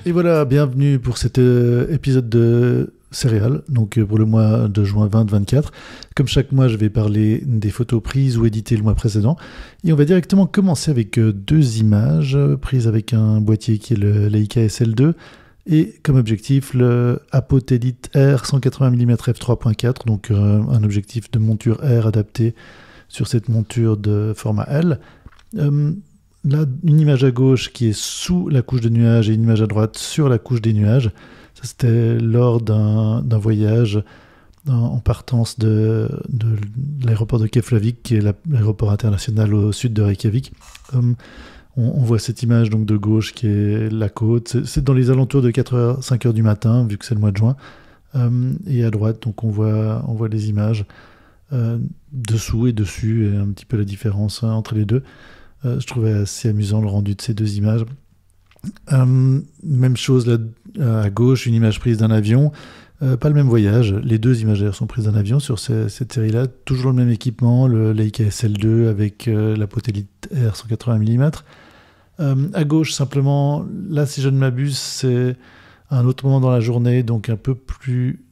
Et voilà, bienvenue pour cet épisode de Céréales, donc pour le mois de juin 2024. Comme chaque mois, je vais parler des photos prises ou éditées le mois précédent. Et on va directement commencer avec deux images prises avec un boîtier qui est le Leica SL2 et comme objectif le Apotellite R 180 mm f3.4, donc un objectif de monture R adapté sur cette monture de format L. Là, une image à gauche qui est sous la couche de nuages et une image à droite sur la couche des nuages. Ça, c'était lors d'un voyage en partance de l'aéroport de Keflavik, qui est l'aéroport international au sud de Reykjavik. On voit cette image donc de gauche qui est la côte. C'est dans les alentours de 4h, 5h du matin, vu que c'est le mois de juin. Et à droite, donc on voit les images dessous et dessus, et un petit peu la différence entre les deux. Je trouvais assez amusant le rendu de ces deux images. Même chose là, à gauche, une image prise d'un avion. Pas le même voyage. Les deux images d'ailleurs sont prises d'un avion sur cette série-là. Toujours le même équipement, le Leica SL2 avec l'Apotellite R 180 mm. À gauche, simplement, là, si je ne m'abuse, c'est un autre moment dans la journée, donc un peu plus...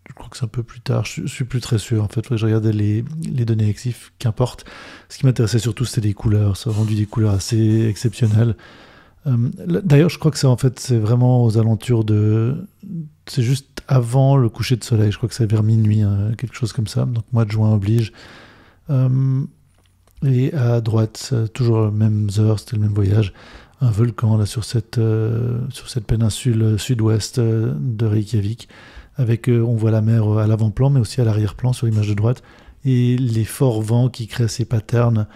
Je crois que c'est un peu plus tard, je suis plus très sûr. En fait, je regardais les données EXIF, qu'importe. Ce qui m'intéressait surtout, c'était les couleurs. Ça a rendu des couleurs assez exceptionnelles. D'ailleurs, je crois que c'est vraiment aux alentours de... C'est juste avant le coucher de soleil. Je crois que c'est vers minuit, quelque chose comme ça. Donc, mois de juin oblige. Et à droite, toujours les mêmes heures, c'était le même voyage. Un volcan là sur cette péninsule sud-ouest de Reykjavik. Avec, on voit la mer à l'avant-plan, mais aussi à l'arrière-plan sur l'image de droite, et les forts vents qui créent ces patterns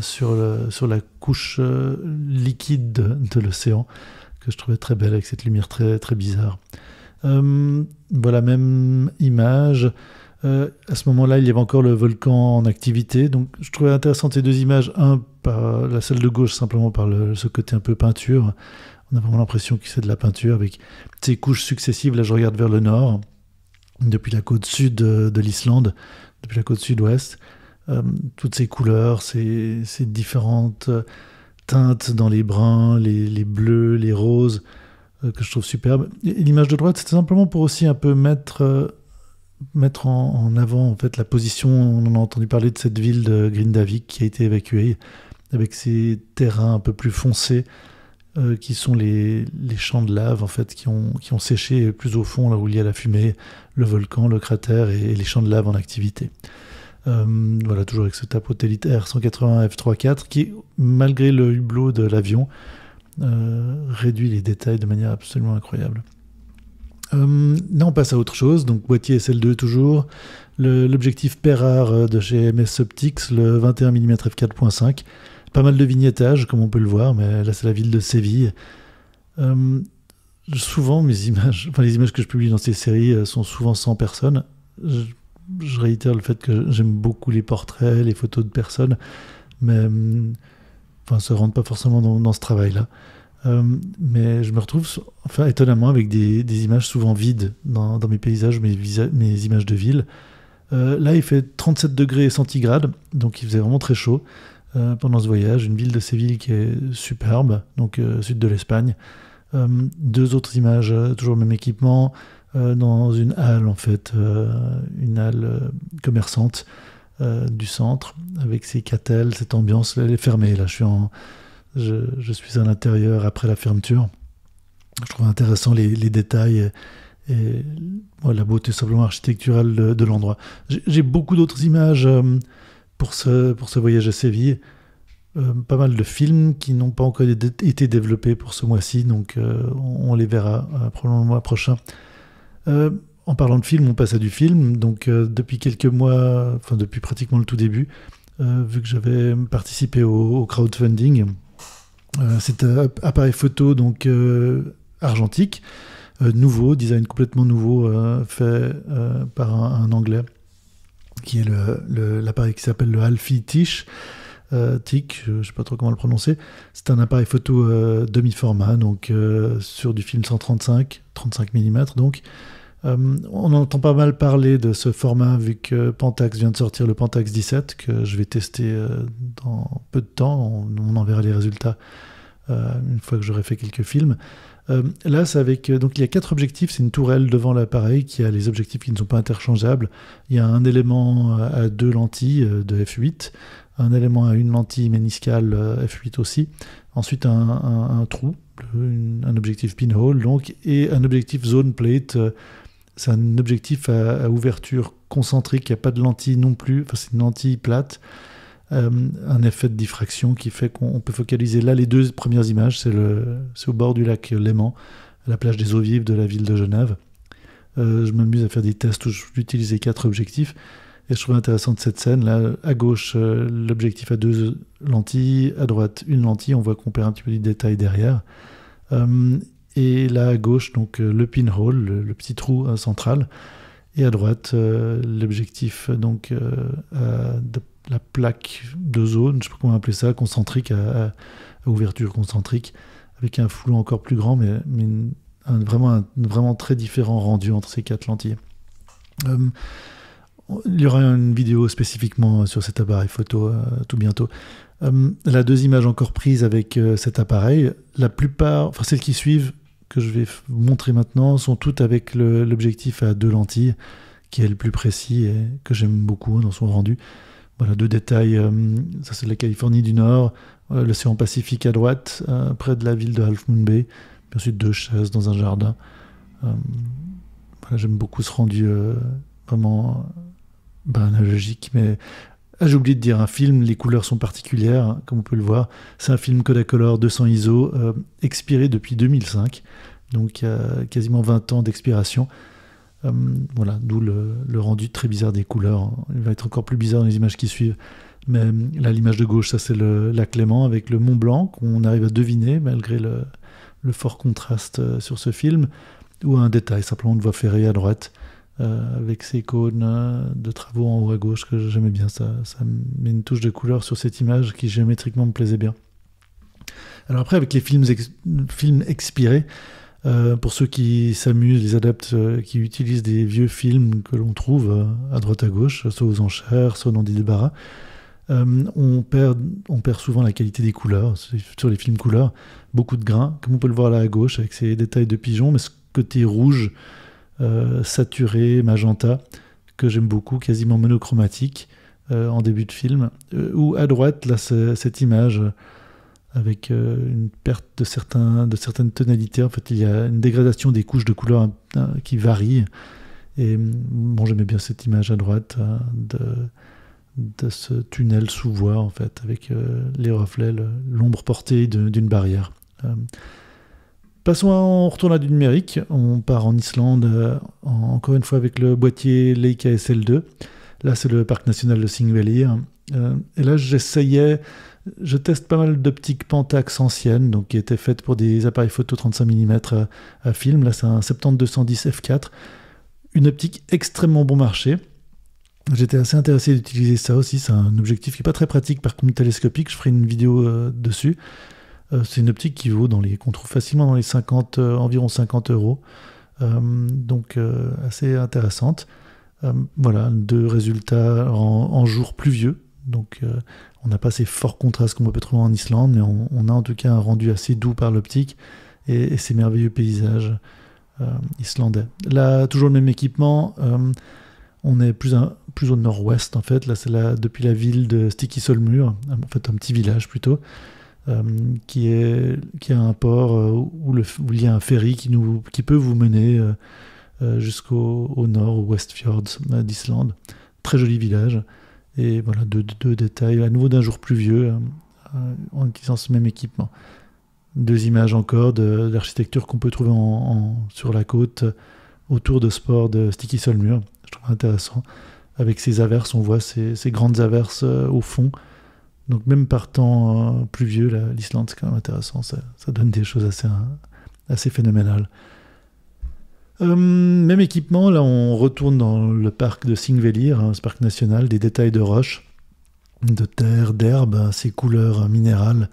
sur la couche liquide de l'océan, que je trouvais très belle, avec cette lumière très, très bizarre. Voilà, même image. À ce moment-là, il y avait encore le volcan en activité, donc je trouvais intéressantes ces deux images, par la celle de gauche, simplement par ce côté un peu peinture. On a vraiment l'impression que c'est de la peinture avec ces couches successives. Là, je regarde vers le nord, depuis la côte sud de l'Islande, depuis la côte sud-ouest. Toutes ces couleurs, ces différentes teintes dans les bruns, les bleus, les roses, que je trouve superbes. Et l'image de droite, c'était simplement pour aussi un peu mettre en avant en fait, la position. On en a entendu parler de cette ville de Grindavik qui a été évacuée, avec ces terrains un peu plus foncés, qui sont les champs de lave en fait, qui ont séché plus au fond, là où il y a la fumée, le volcan, le cratère et les champs de lave en activité. Voilà, toujours avec ce Apotellite R 180 f3.4 qui, malgré le hublot de l'avion, réduit les détails de manière absolument incroyable. Là on passe à autre chose, donc boîtier SL2 toujours, l'objectif Perrar de chez MS Optics, le 21 mm f4.5. Pas mal de vignettage, comme on peut le voir, mais là c'est la ville de Séville. Souvent, les images que je publie dans ces séries sont souvent sans personne. Je réitère le fait que j'aime beaucoup les portraits, les photos de personnes, mais ça ne rentre pas forcément dans ce travail-là. Mais je me retrouve étonnamment avec des images souvent vides dans mes paysages, mes images de ville. Là, il fait 37 degrés centigrades, donc il faisait vraiment très chaud. Pendant ce voyage, une ville de Séville qui est superbe, donc sud de l'Espagne. Deux autres images, toujours le même équipement, dans une halle en fait, une halle commerçante du centre, avec ses catelles, cette ambiance. Elle est fermée, là je suis à l'intérieur après la fermeture. Je trouve intéressant les détails et la beauté simplement architecturale de l'endroit. J'ai beaucoup d'autres images pour ce voyage à Séville. Pas mal de films qui n'ont pas encore été développés pour ce mois-ci, donc on les verra probablement le mois prochain. En parlant de films, on passe à du film. Donc depuis quelques mois, depuis pratiquement le tout début, vu que j'avais participé au crowdfunding, c'est un appareil photo donc argentique, nouveau, design complètement nouveau, fait par un Anglais, qui est l'appareil qui s'appelle le Alfie Tisch. TIC, je ne sais pas trop comment le prononcer. C'est un appareil photo demi-format, donc sur du film 35 mm. Donc, on entend pas mal parler de ce format, vu que Pentax vient de sortir le Pentax 17, que je vais tester dans peu de temps. On en verra les résultats une fois que j'aurai fait quelques films. Là, c'est avec. Donc, il y a 4 objectifs. C'est une tourelle devant l'appareil qui a les objectifs qui ne sont pas interchangeables. Il y a un élément à 2 lentilles de f8, un élément à une lentille méniscale f8 aussi. Ensuite, un trou, un objectif pinhole, donc, et un objectif zone plate. C'est un objectif à ouverture concentrique. Il n'y a pas de lentille non plus. Enfin, c'est une lentille plate. Un effet de diffraction qui fait qu'on peut focaliser là les 2 premières images, c'est au bord du lac Léman, à la plage des Eaux Vives de la ville de Genève. Je m'amuse à faire des tests où j'utilisais 4 objectifs et je trouvais intéressante cette scène là. À gauche, l'objectif à 2 lentilles, à droite une lentille, on voit qu'on perd un petit peu du détail derrière. Et là à gauche, donc le pinhole, le petit trou central, et à droite l'objectif donc la plaque de zone, je ne sais pas comment appeler ça, concentrique, à ouverture concentrique, avec un flou encore plus grand, mais vraiment très différent rendu entre ces 4 lentilles. Il y aura une vidéo spécifiquement sur cet appareil photo tout bientôt. La 2 images encore prises avec cet appareil, la plupart, enfin celles qui suivent, que je vais vous montrer maintenant, sont toutes avec l'objectif à 2 lentilles, qui est le plus précis et que j'aime beaucoup dans son rendu. Voilà, 2 détails, ça c'est la Californie du Nord, l'océan Pacifique à droite, près de la ville de Half Moon Bay, puis ensuite 2 chaises dans un jardin. Voilà, j'aime beaucoup ce rendu vraiment analogique, mais j'ai oublié de dire, un film, les couleurs sont particulières, hein, comme on peut le voir. C'est un film Kodacolor 200 ISO, expiré depuis 2005, donc il y a quasiment 20 ans d'expiration. Voilà, d'où le rendu très bizarre des couleurs. Il va être encore plus bizarre dans les images qui suivent. Mais là, l'image de gauche, ça c'est le lac Léman avec le Mont Blanc qu'on arrive à deviner malgré le fort contraste sur ce film, ou un détail, simplement une voie ferrée à droite avec ses cônes de travaux en haut à gauche que j'aimais bien. Ça met une touche de couleur sur cette image qui géométriquement me plaisait bien. Alors après, avec les films expirés, pour ceux qui s'amusent, les adeptes qui utilisent des vieux films que l'on trouve à droite à gauche, soit aux enchères, soit dans des débarras, on perd souvent la qualité des couleurs. Sur les films couleurs, beaucoup de grains, comme on peut le voir là à gauche, avec ces détails de pigeons, mais ce côté rouge, saturé, magenta, que j'aime beaucoup, quasiment monochromatique, en début de film. Ou à droite, là, cette image avec une perte de certaines tonalités. En fait, il y a une dégradation des couches de couleurs qui varient. Et bon, j'aimais bien cette image à droite de ce tunnel sous voie, en fait, avec les reflets, l'ombre portée d'une barrière. On retourne à du numérique. On part en Islande, encore une fois avec le boîtier Leica SL2. Là, c'est le parc national de Thingvellir. Et là, je teste pas mal d'optiques Pentax anciennes, donc qui étaient faites pour des appareils photo 35 mm à film. Là, c'est un 70-210 f4. Une optique extrêmement bon marché. J'étais assez intéressé d'utiliser ça aussi. C'est un objectif qui n'est pas très pratique, par contre télescopique. Je ferai une vidéo dessus. C'est une optique qu'on trouve facilement dans les environ 50 €. Donc assez intéressante. Voilà, 2 résultats en jours pluvieux. Donc on n'a pas ces forts contrastes qu'on peut trouver en Islande, mais on a en tout cas un rendu assez doux par l'optique et ces merveilleux paysages islandais. Là, toujours le même équipement. On est plus au nord-ouest en fait. Là, c'est depuis la ville de Stikisholmur, en fait un petit village plutôt, qui a un port où il y a un ferry qui peut vous mener jusqu'au nord, au Westfjords d'Islande. Très joli village. Et voilà, deux détails, à nouveau d'un jour pluvieux, en utilisant ce même équipement. 2 images encore de l'architecture qu'on peut trouver sur la côte, autour de ce port de Stikisholmur. Je trouve intéressant. Avec ces averses, on voit ces grandes averses au fond. Donc même par temps pluvieux, l'Islande, c'est quand même intéressant. Ça donne des choses assez phénoménales. Même équipement, là on retourne dans le parc de Thingvellir, ce parc national, des détails de roches, de terre, d'herbe, ces couleurs minérales,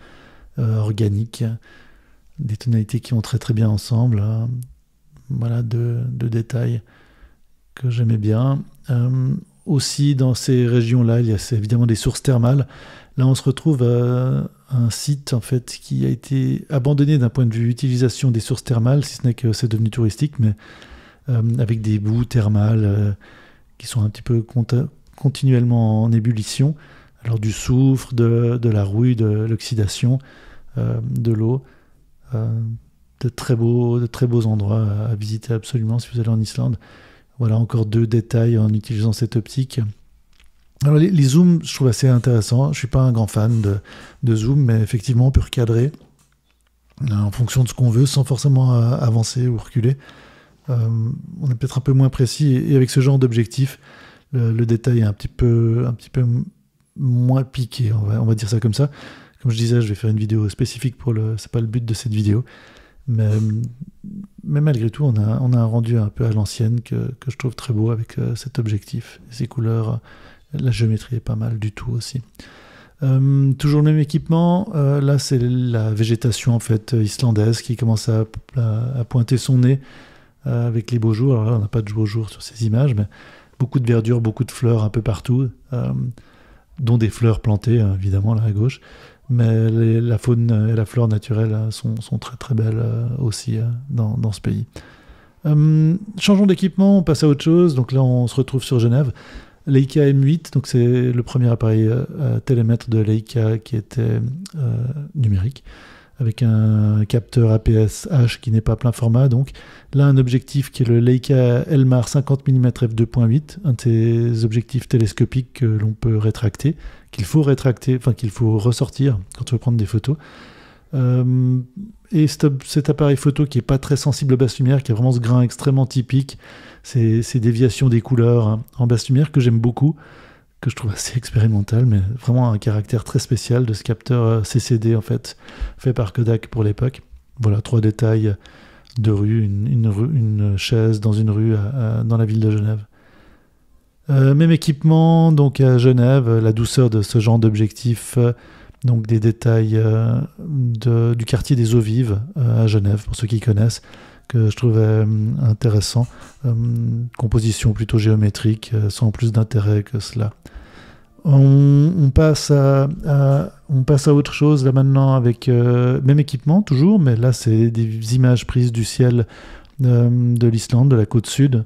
organiques, des tonalités qui vont très très bien ensemble. Voilà, deux détails que j'aimais bien. Aussi dans ces régions-là, il y a évidemment des sources thermales. Là, on se retrouve à un site en fait qui a été abandonné d'un point de vue utilisation des sources thermales, si ce n'est que c'est devenu touristique, mais avec des boues thermales qui sont un petit peu continuellement en ébullition. Alors du soufre, de la rouille, de l'oxydation, de l'eau, de très beaux endroits à visiter absolument si vous allez en Islande. Voilà encore 2 détails en utilisant cette optique. Alors les zooms, je trouve assez intéressant. Je ne suis pas un grand fan de zoom, mais effectivement, on peut recadrer en fonction de ce qu'on veut, sans forcément avancer ou reculer. On est peut-être un peu moins précis, et avec ce genre d'objectif, le détail est un petit peu moins piqué, on va dire ça comme ça. Comme je disais, je vais faire une vidéo spécifique c'est pas le but de cette vidéo, mais malgré tout, on a un rendu un peu à l'ancienne que je trouve très beau avec cet objectif, et ces couleurs. La géométrie est pas mal du tout aussi. Toujours le même équipement. Là, c'est la végétation en fait islandaise qui commence à pointer son nez avec les beaux jours. Alors là, on n'a pas de beaux jours sur ces images, mais beaucoup de verdure, beaucoup de fleurs un peu partout, dont des fleurs plantées, évidemment, là à gauche. Mais la faune et la flore naturelle sont très très belles aussi dans ce pays. Changeons d'équipement, on passe à autre chose. Donc là, on se retrouve sur Genève. Leica M8, donc c'est le premier appareil télémètre de Leica qui était numérique, avec un capteur APS-H qui n'est pas plein format. Donc là, un objectif qui est le Leica Elmar 50 mm f2.8, un de ces objectifs télescopiques que l'on peut rétracter, qu'il faut ressortir quand on veut prendre des photos. Et cet appareil photo qui n'est pas très sensible aux basses lumières, qui a vraiment ce grain extrêmement typique, ces déviations des couleurs en basse lumière que j'aime beaucoup, que je trouve assez expérimental, mais vraiment un caractère très spécial de ce capteur CCD en fait par Kodak pour l'époque. Voilà, 3 détails de rue, une chaise dans une rue dans la ville de Genève. Même équipement donc à Genève, la douceur de ce genre d'objectif, donc des détails du quartier des Eaux Vives à Genève, pour ceux qui connaissent, que je trouvais intéressant. Composition plutôt géométrique, sans plus d'intérêt que cela. On passe à autre chose là maintenant avec même équipement toujours, mais là c'est des images prises du ciel de l'Islande, de la côte sud.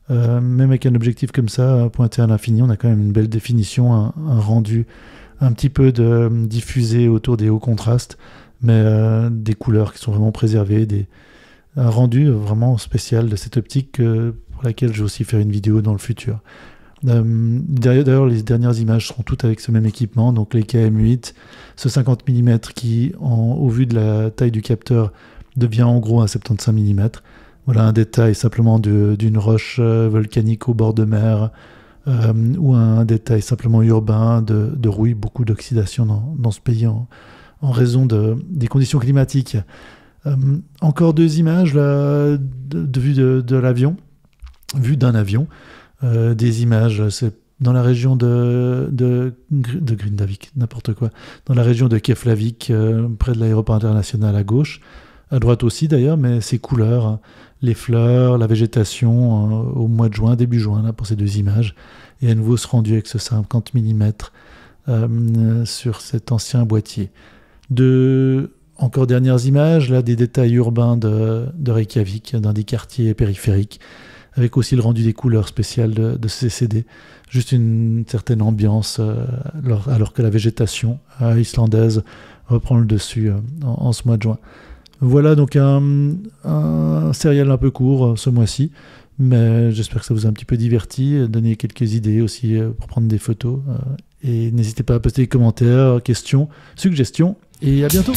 Même avec un objectif comme ça, pointé à l'infini, on a quand même une belle définition, un rendu un petit peu diffusé autour des hauts contrastes, mais des couleurs qui sont vraiment préservées, un rendu vraiment spécial de cette optique pour laquelle je vais aussi faire une vidéo dans le futur. D'ailleurs, les dernières images seront toutes avec ce même équipement, donc les KM8, ce 50 mm qui, au vu de la taille du capteur, devient en gros un 75 mm. Voilà un détail simplement d'une roche volcanique au bord de mer, ou un détail simplement urbain de rouille, beaucoup d'oxydation dans ce pays en raison des conditions climatiques. Encore 2 images là, de vue de l'avion, vue d'un avion, des images, c'est dans la région de Grindavik, n'importe quoi, dans la région de Keflavik, près de l'aéroport international à gauche, à droite aussi d'ailleurs, mais ces couleurs, les fleurs, la végétation au mois de juin, début juin, là, pour ces 2 images, et à nouveau ce rendu avec ce 50 mm sur cet ancien boîtier. Encore dernières images, là des détails urbains de Reykjavik, dans des quartiers périphériques, avec aussi le rendu des couleurs spéciales de CCD, juste une certaine ambiance, alors que la végétation islandaise reprend le dessus en ce mois de juin. Voilà donc un serial un peu court ce mois-ci, mais j'espère que ça vous a un petit peu diverti, donné quelques idées aussi pour prendre des photos, et n'hésitez pas à poster des commentaires, questions, suggestions, et à bientôt.